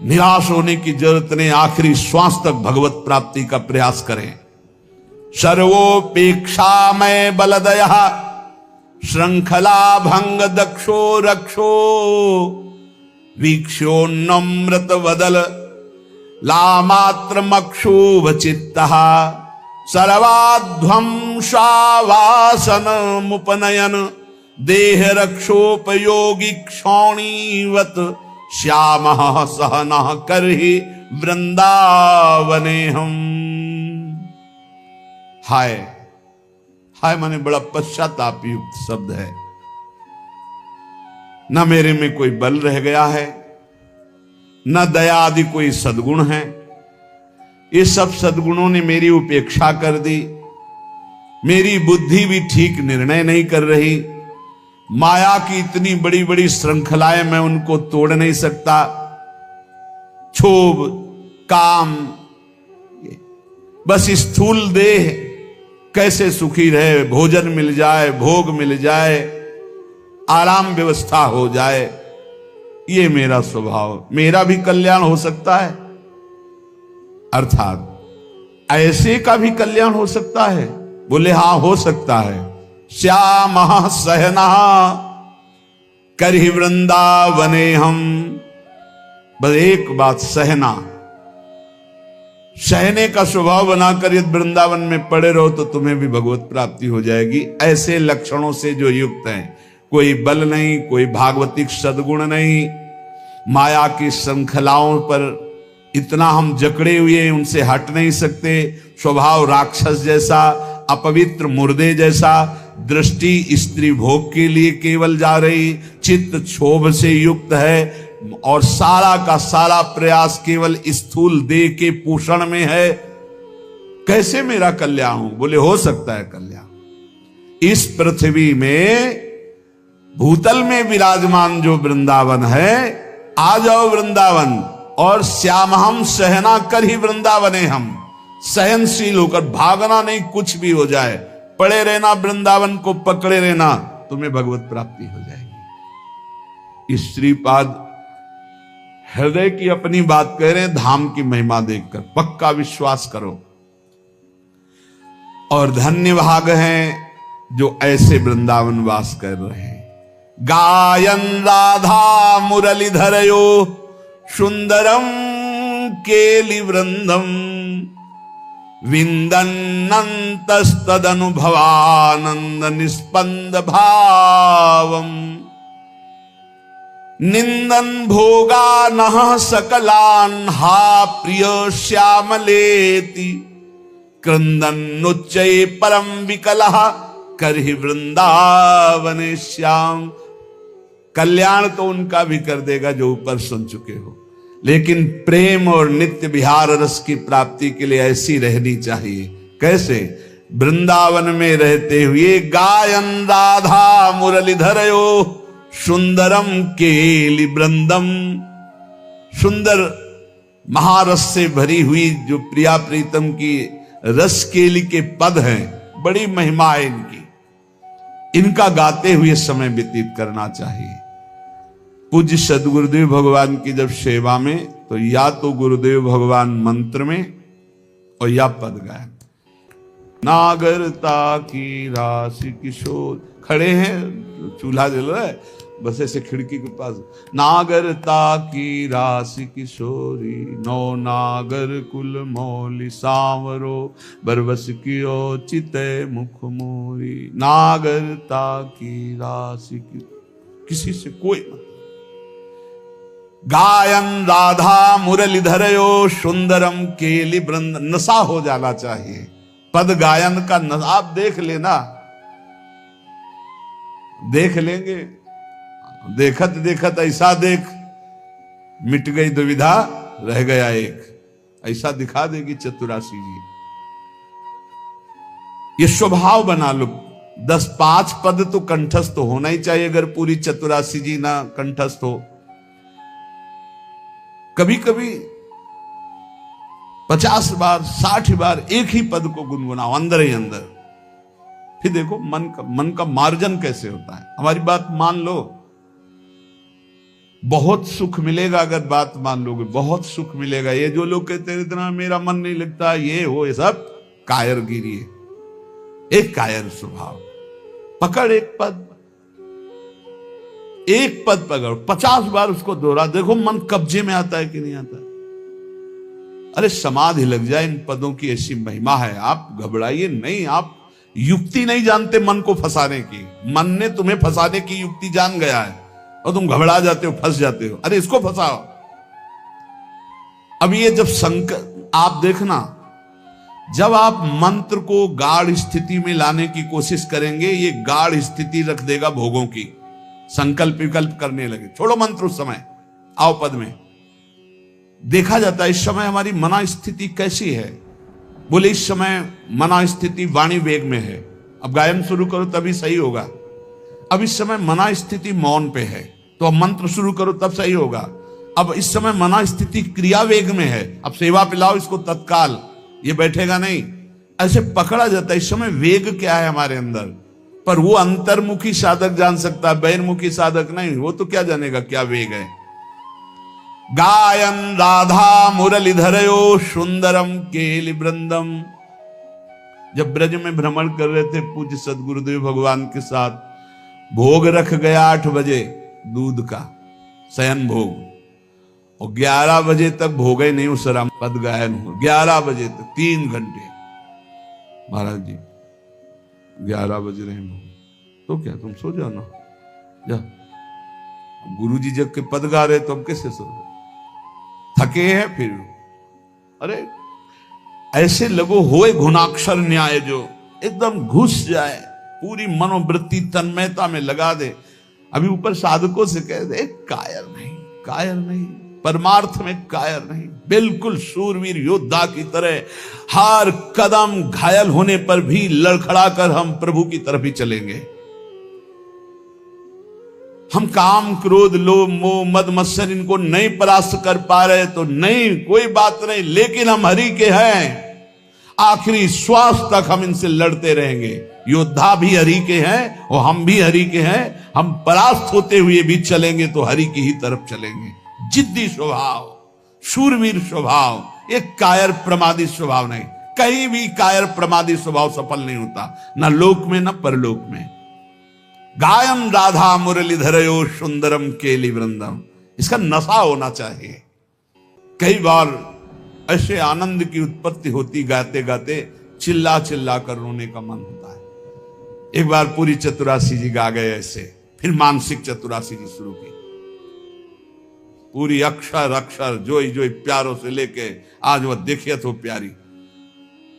निराश होने की जरूरत नहीं, आखिरी श्वास तक भगवत प्राप्ति का प्रयास करें। सर्वोपेक्षा में बलदय श्रृंखला भंग दक्षो रक्षो, वीक्षो नम्रत वदल लामात्र मक्षुभ चित्तः, सर्वाध्वंसावासन मुपनयन देह रक्षोपयोगी क्षौणीवत, श्यामः सहनः करहि वृंदावने हम। हाय हाय माने बड़ा पश्चाताप युक्त शब्द है। न मेरे में कोई बल रह गया है, न दया आदि कोई सद्गुण है। ये सब सद्गुणों ने मेरी उपेक्षा कर दी। मेरी बुद्धि भी ठीक निर्णय नहीं कर रही। माया की इतनी बड़ी बड़ी श्रृंखलाएं, मैं उनको तोड़ नहीं सकता। क्षोभ काम, बस स्थूल देह कैसे सुखी रहे, भोजन मिल जाए, भोग मिल जाए, आराम व्यवस्था हो जाए, ये मेरा स्वभाव। मेरा भी कल्याण हो सकता है, अर्थात ऐसे का भी कल्याण हो सकता है। बोले हां हो सकता है। श्यामः सहनः करहि वृंदावने हम। बस एक बात, सहना, सहने का स्वभाव बनाकर यदि वृंदावन में पड़े रहो तो तुम्हें भी भगवत प्राप्ति हो जाएगी। ऐसे लक्षणों से जो युक्त हैं, कोई बल नहीं, कोई भागवतिक सद्गुण नहीं, माया की श्रृंखलाओं पर इतना हम जकड़े हुए उनसे हट नहीं सकते। स्वभाव राक्षस जैसा, अपवित्र मुर्दे जैसा, दृष्टि स्त्री भोग के लिए केवल जा रही, चित्त क्षोभ से युक्त है और सारा का सारा प्रयास केवल स्थूल देह के पोषण में है। कैसे मेरा कल्याण हो? बोले हो सकता है कल्याण। इस पृथ्वी में भूतल में विराजमान जो वृंदावन है, आ जाओ वृंदावन और श्यामहम सहना कर ही वृंदावने हम। सहनशील होकर, भागना नहीं, कुछ भी हो जाए, पड़े रहना, वृंदावन को पकड़े रहना, तुम्हें भगवत प्राप्ति हो जाएगी। इस श्रीपाद हृदय की अपनी बात कह रहे हैं, धाम की महिमा देखकर पक्का विश्वास करो। और धन्य भाग हैं जो ऐसे वृंदावन वास कर रहे हैं। गायन राधा मुरलीधरयो सुंदरम केलि वृंदम विंदन्नन्तस्तदनुभवानंद निस्पंद भावम निंदन भोगा नः सकलान हा प्रिय श्यामलेति क्रंदन्नुच्चै परम विकलः करहि वृंदावन श्याम। कल्याण तो उनका भी कर देगा जो ऊपर सुन चुके हो, लेकिन प्रेम और नित्य विहार रस की प्राप्ति के लिए ऐसी रहनी चाहिए। कैसे? वृंदावन में रहते हुए गायन राधा मुरलीधरयो सुंदरम केलि वृंदम, सुंदर महारस से भरी हुई जो प्रिया प्रीतम की रस केली के पद हैं, बड़ी महिमा है इनकी, इनका गाते हुए समय व्यतीत करना चाहिए। पूज्य सदगुरुदेव भगवान की जब सेवा में, तो या तो गुरुदेव भगवान मंत्र में और या पद गायन। नागरता की राशि किशोर, खड़े हैं, चूल्हा जल रहा है, बस ऐसे खिड़की के पास, नागरता की राशि किशोरी नौ नागर कुल मौली सांवरो बरबस कियो चिते मुख मोरी। नागरता की राशि की, किसी से कोई मत। गायन राधा मुरलीधरयो सुंदरम केलि वृंद, नशा हो जाना चाहिए पद गायन का। आप देख लेना, देख लेंगे, देखत देखत ऐसा देख मिट गई दुविधा रह गया एक, ऐसा दिखा देगी चतुरासी जी। ये स्वभाव बना लो, 10-5 पद तो कंठस्थ होना ही चाहिए, अगर पूरी चतुरासी जी ना कंठस्थ हो। कभी कभी 50 बार 60 बार एक ही पद को गुनगुनाओ अंदर ही अंदर, फिर देखो मन का मार्जन कैसे होता है। हमारी बात मान लो, बहुत सुख मिलेगा अगर बात मान लोगे, बहुत सुख मिलेगा। ये जो लोग कहते हैं इतना मेरा मन नहीं लगता, ये हो, ये सब कायरगिरी है, एक कायर स्वभाव। पकड़ एक पद पकड़, 50 बार उसको दोहरा, देखो मन कब्जे में आता है कि नहीं आता। अरे समाधि लग जाए, इन पदों की ऐसी महिमा है। आप घबराइए नहीं, आप युक्ति नहीं जानते मन को फंसाने की, मन ने तुम्हें फंसाने की युक्ति जान गया है और तुम घबरा जाते हो, फंस जाते हो। अरे इसको फंसाओ। अब ये जब आप देखना, जब आप मंत्र को गाढ़ स्थिति में लाने की कोशिश करेंगे, ये गाढ़ स्थिति रख देगा भोगों की, संकल्प विकल्प करने लगे। छोड़ो मंत्र उस समय, आओ पद में। देखा जाता है इस समय हमारी मना स्थिति कैसी है। बोले इस समय मना स्थिति वाणी वेग में है। अब गायन शुरू करो तभी सही होगा। अब इस समय मना स्थिति मौन पे है, तो अब मंत्र शुरू करो तब सही होगा। अब इस समय मना स्थिति क्रिया वेग में है, अब सेवा पिलाओ इसको तत्काल, ये बैठेगा नहीं। ऐसे पकड़ा जाता है। इस समय वेग क्या है हमारे अंदर, पर वो अंतर्मुखी साधक जान सकता है, बहिर्मुखी साधक नहीं। वो तो क्या जानेगा क्या वेग है। गायन राधा मुरलीधरयो सुंदरम केलि वृंदम। जब ब्रज में भ्रमण कर रहे थे पूज्य सदगुरुदेव भगवान के साथ, भोग रख गया 8 बजे दूध का शयन भोग, और 11 बजे तक भोग ही नहीं, उस राम पद गायन हो 11 बजे तक 3 घंटे। महाराज जी 11 बज रहे हैं, तो क्या तुम सो जाओ ना, जा। गुरु जी जब के पद गा रहे तो हम कैसे सो रहे, थके हैं फिर। अरे ऐसे लगो होए घुनाक्षर न्याय, जो एकदम घुस जाए, पूरी मनोवृत्ति तन्मयता में लगा दे। अभी ऊपर साधकों से कह दे कायर नहीं, कायर नहीं, परमार्थ में कायर नहीं, बिल्कुल शूरवीर योद्धा की तरह हर कदम घायल होने पर भी लड़खड़ा कर हम प्रभु की तरफ ही चलेंगे। हम काम क्रोध लोभ मोह मद मत्सर इनको नहीं परास्त कर पा रहे तो नहीं, कोई बात नहीं, लेकिन हम हरि के हैं, आखिरी श्वास तक हम इनसे लड़ते रहेंगे। योद्धा भी हरि के हैं और हम भी हरि के हैं। हम परास्त होते हुए भी चलेंगे तो हरि की ही तरफ चलेंगे। जिद्दी स्वभाव, शूरवीर स्वभाव, एक कायर प्रमादी स्वभाव नहीं। कहीं भी कायर प्रमादी स्वभाव सफल नहीं होता, ना लोक में ना परलोक में। गायन राधा मुरलीधरयो सुंदरम केली वृंदम। इसका नशा होना चाहिए। कई बार ऐसे आनंद की उत्पत्ति होती, गाते गाते चिल्ला चिल्ला कर रोने का मन होता है। एक बार पूरी चतुरासी जी गा गए ऐसे, फिर मानसिक चतुरासी जी शुरू की। पूरी अक्षर अक्षर जोई जोई प्यारों से लेके आज वह देखिए तो प्यारी।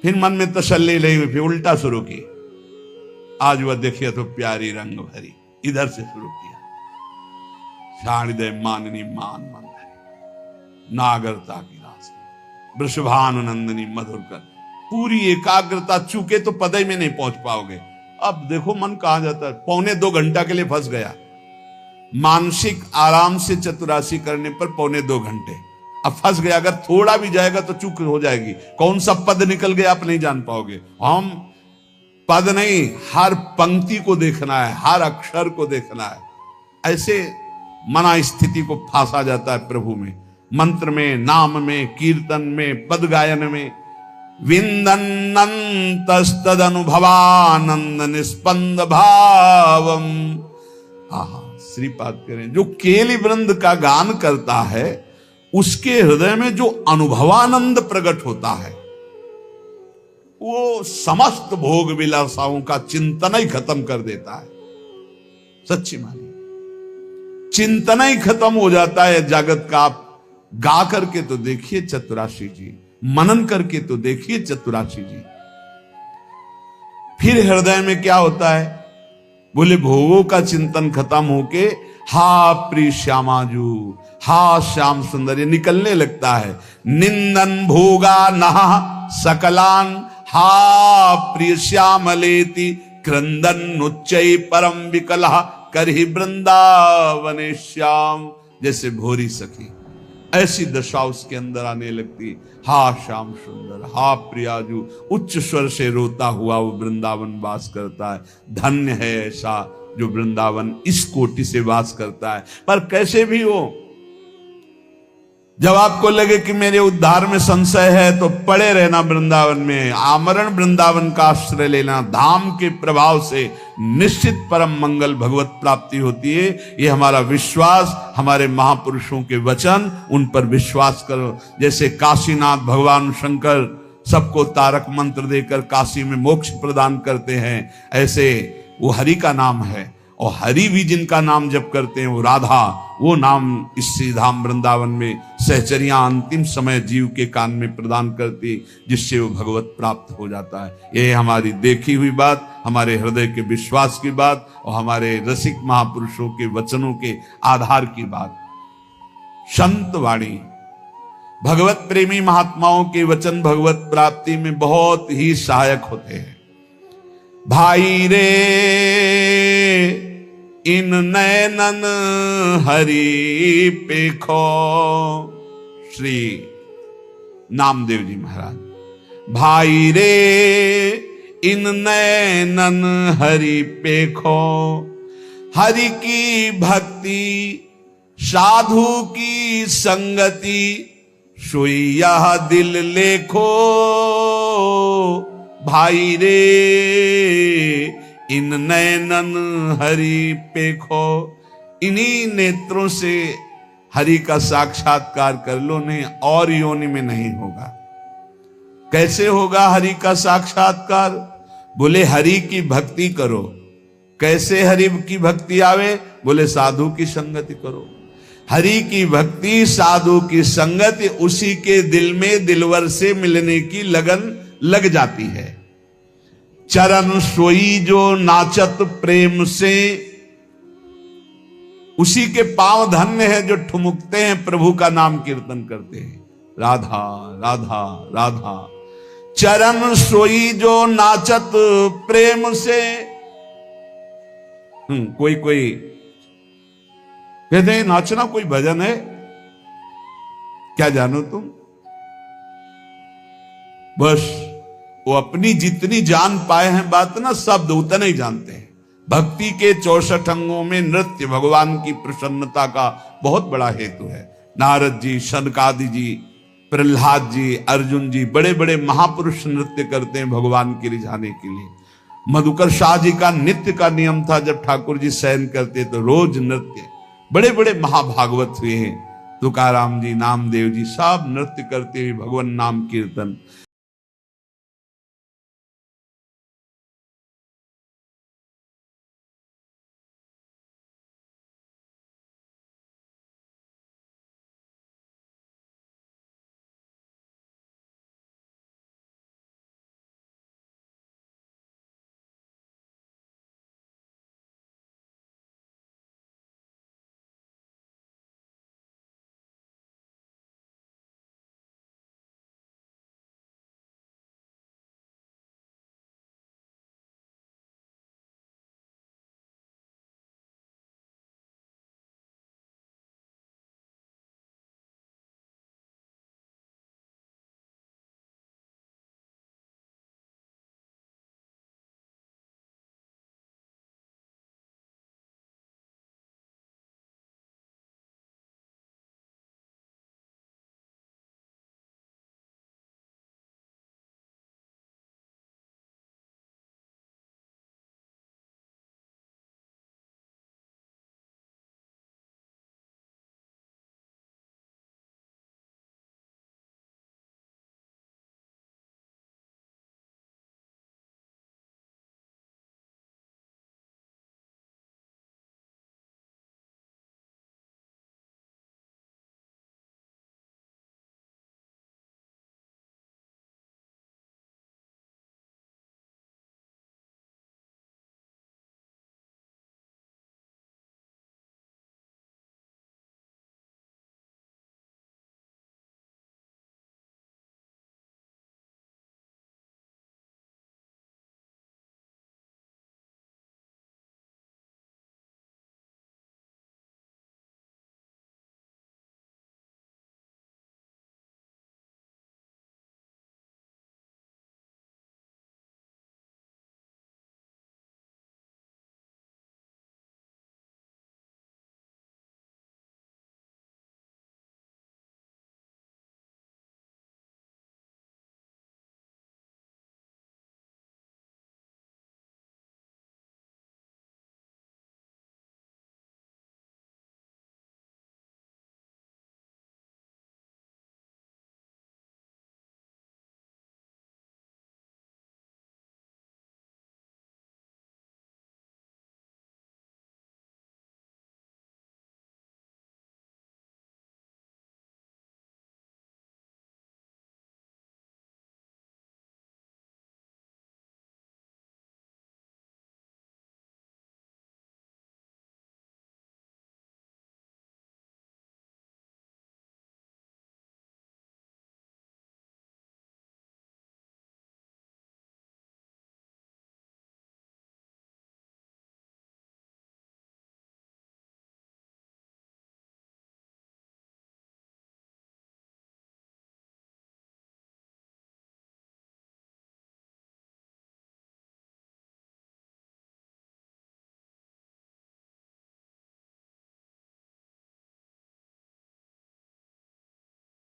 फिर मन में तसल्ली नहीं हुई, फिर उल्टा शुरू की। आज वह देखिए तो प्यारी रंग भरी, इधर से शुरू किया। शाणिदय माननी मान मंदरी, नागरता की रास, वृषभानुनंदनी मधुर कर। पूरी एकाग्रता, चूके तो पदय में नहीं पहुंच पाओगे। अब देखो मन कहां जाता है। 1.25 घंटा के लिए फंस गया। मानसिक आराम से चतुरासी करने पर 1.25 घंटे। अब फंस गया। अगर थोड़ा भी जाएगा तो चूक हो जाएगी। कौन सा पद निकल गया आप नहीं जान पाओगे। हम पद नहीं, हर पंक्ति को देखना है, हर अक्षर को देखना है। ऐसे मना स्थिति को फांसा जाता है प्रभु में, मंत्र में, नाम में, कीर्तन में, पद गायन में। विंदन्नंतस्तद अनुभवानंद निस्पंद भावम। आहा, श्रीपाद करें, जो केली वृंद का गान करता है उसके हृदय में जो अनुभवानंद प्रकट होता है, वो समस्त भोग विलासाओं का चिंतन ही खत्म कर देता है। सच्ची मानिए, चिंतन ही खत्म हो जाता है जगत का। आप गा करके तो देखिए चतुरासी जी, मनन करके तो देखिए चतुरासी जी। फिर हृदय में क्या होता है? बोले भोगों का चिंतन खत्म होके हा प्रिय श्यामाजू, हा श्याम सुंदर, ये निकलने लगता है। निंदन भोगा नहा सकलान, हा प्रिय श्यामलेति क्रंदन उच्चै परम विकलः करहि वृंदावने श्याम। जैसे भोरी सखी, ऐसी दशा उसके अंदर आने लगती। हा श्याम सुंदर, हा प्रियाजू, उच्च स्वर से रोता हुआ वो वृंदावन वास करता है। धन्य है ऐसा जो वृंदावन इस कोटि से वास करता है। पर कैसे भी हो, जब आपको लगे कि मेरे उद्धार में संशय है तो पड़े रहना वृंदावन में, आमरण वृंदावन का आश्रय लेना। धाम के प्रभाव से निश्चित परम मंगल भगवत प्राप्ति होती है। ये हमारा विश्वास, हमारे महापुरुषों के वचन, उन पर विश्वास करो। जैसे काशीनाथ भगवान शंकर सबको तारक मंत्र देकर काशी में मोक्ष प्रदान करते हैं, ऐसे वो हरि का नाम है। और हरि भी जिनका नाम जप करते हैं वो राधा, वो नाम इस श्रीधाम वृंदावन में सहचरियां अंतिम समय जीव के कान में प्रदान करती, जिससे वो भगवत प्राप्त हो जाता है। ये हमारी देखी हुई बात, हमारे हृदय के विश्वास की बात और हमारे रसिक महापुरुषों के वचनों के आधार की बात। संत वाणी, भगवत प्रेमी महात्माओं के वचन भगवत प्राप्ति में बहुत ही सहायक होते हैं। भाई रे इन नैनन हरि पेखो, श्री नामदेव जी महाराज। भाई रे इन नैनन हरि पेखो, हरि की भक्ति साधु की संगति, सोई यह दिल लेखो। भाई रे इन नैनन हरि पेखो, इन्हीं नेत्रों से हरि का साक्षात्कार कर लो, नहीं और योनि में नहीं होगा। कैसे होगा हरि का साक्षात्कार? बोले हरि की भक्ति करो। कैसे हरि की भक्ति आवे? बोले साधु की संगति करो। हरि की भक्ति, साधु की संगति, उसी के दिल में दिलवर से मिलने की लगन लग जाती है। चरण सोई जो नाचत प्रेम से, उसी के पांव धन्य है जो ठुमुकते हैं, प्रभु का नाम कीर्तन करते हैं। राधा राधा राधा। चरण सोई जो नाचत प्रेम से। कोई कोई कहते हैं नाचना कोई भजन है, क्या जानो तुम। बस वो अपनी जितनी जान पाए हैं बात ना, शब्द उतना ही जानते हैं। भक्ति के 64 अंगों में नृत्य भगवान की प्रसन्नता का बहुत बड़ा हेतु है। नारद जी, शनकादि जी, प्रहलाद जी, अर्जुन जी, बड़े बड़े महापुरुष नृत्य करते हैं भगवान के रिझाने के लिए। मधुकर शाह जी का नित्य का नियम था, जब ठाकुर जी शयन करते तो रोज नृत्य। बड़े बड़े महाभागवत हुए हैं, तुकाराम जी, नामदेव जी, सब नृत्य करते हुए भगवान नाम कीर्तन।